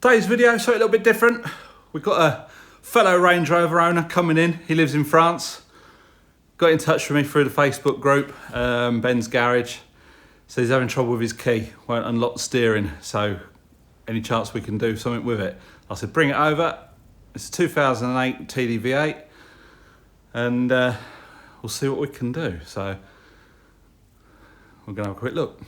Today's video, so a little bit different. We've got a fellow Range Rover owner coming in. He lives in France. Got in touch with me through the Facebook group, Ben's Garage. So he's having trouble with his key, won't unlock the steering. So any chance we can do something with it? I said, bring it over. It's a 2008 TDV8 and we'll see what we can do. So we're gonna have a quick look.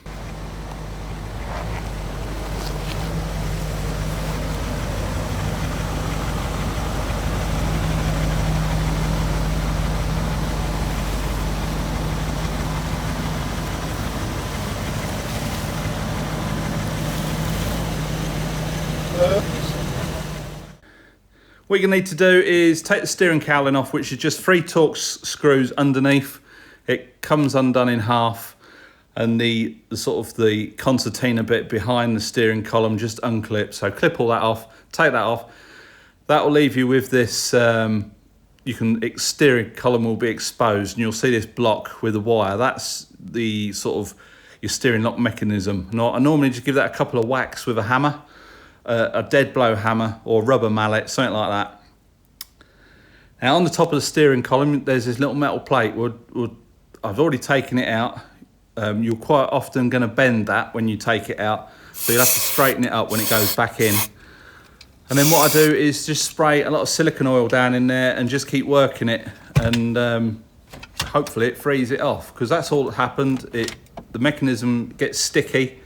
What you're going to need to do is take the steering cowling off, which is just 3 Torx screws underneath. It comes undone in half, and the concertina bit behind the steering column just unclips. So clip all that off, take that off. That will leave you with this, steering column will be exposed, and you'll see this block with a wire. That's the your steering lock mechanism. Now, I normally just give that a couple of whacks with a hammer. A dead blow hammer or rubber mallet, something like that. Now on the top of the steering column, there's this little metal plate. I've already taken it out. You're quite often going to bend that when you take it out, so you'll have to straighten it up when it goes back in. And then what I do is just spray a lot of silicone oil down in there and just keep working it, and hopefully it frees it off, because that's all that happened. The mechanism gets sticky.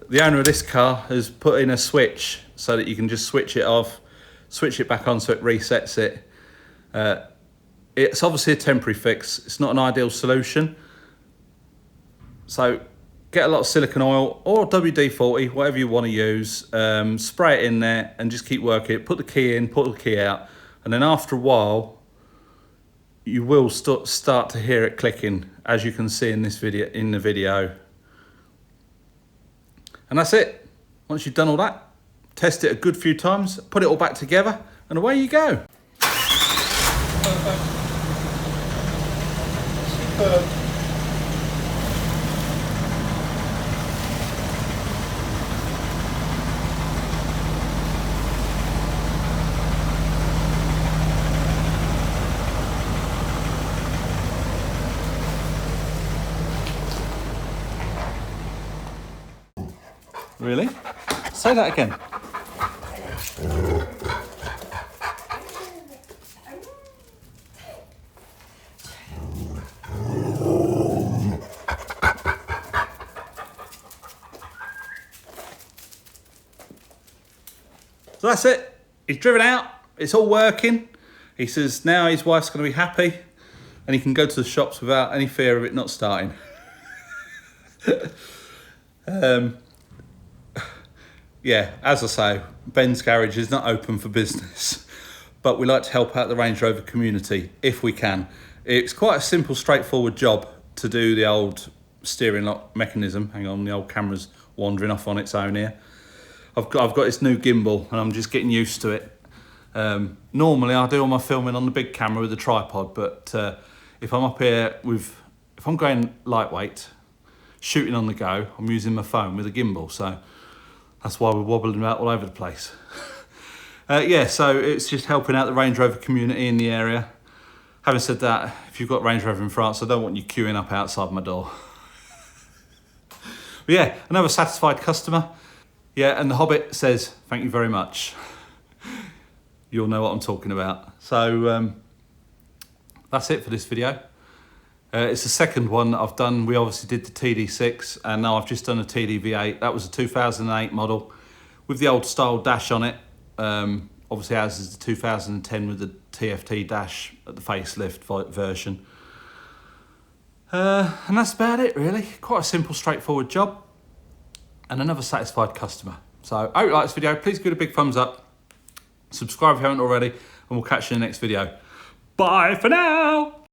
The owner of this car has put in a switch so that you can just switch it off, switch it back on so it resets it. It's obviously a temporary fix. It's not an ideal solution. So get a lot of silicone oil or WD-40, whatever you want to use. Spray it in there and just keep working it. Put the key in, put the key out. And then after a while, you will start to hear it clicking, as you can see in the video. And that's it. Once you've done all that, test it a good few times, put it all back together, and away you go. Really? Say that again. So that's it. He's driven out. It's all working. He says now his wife's going to be happy and he can go to the shops without any fear of it not starting. Yeah, as I say, Ben's Garage is not open for business, but we like to help out the Range Rover community if we can. It's quite a simple, straightforward job to do the old steering lock mechanism. Hang on, the old camera's wandering off on its own here. I've got this new gimbal and I'm just getting used to it. Normally I do all my filming on the big camera with the tripod, but if I'm up here if I'm going lightweight, shooting on the go, I'm using my phone with a gimbal, so that's why we're wobbling about all over the place. Yeah, so it's just helping out the Range Rover community in the area. Having said that, if you've got Range Rover in France, I don't want you queuing up outside my door. But yeah, another satisfied customer. Yeah, and the Hobbit says, thank you very much. You'll know what I'm talking about. So that's it for this video. It's the second one that I've done. We obviously did the TD6 and now I've just done a TDV8. That was a 2008 model with the old style dash on it. Obviously ours is the 2010 with the TFT dash at the facelift version. And that's about it really. Quite a simple, straightforward job. And another satisfied customer. So I hope you like this video. Please give it a big thumbs up. Subscribe if you haven't already, and we'll catch you in the next video. Bye for now.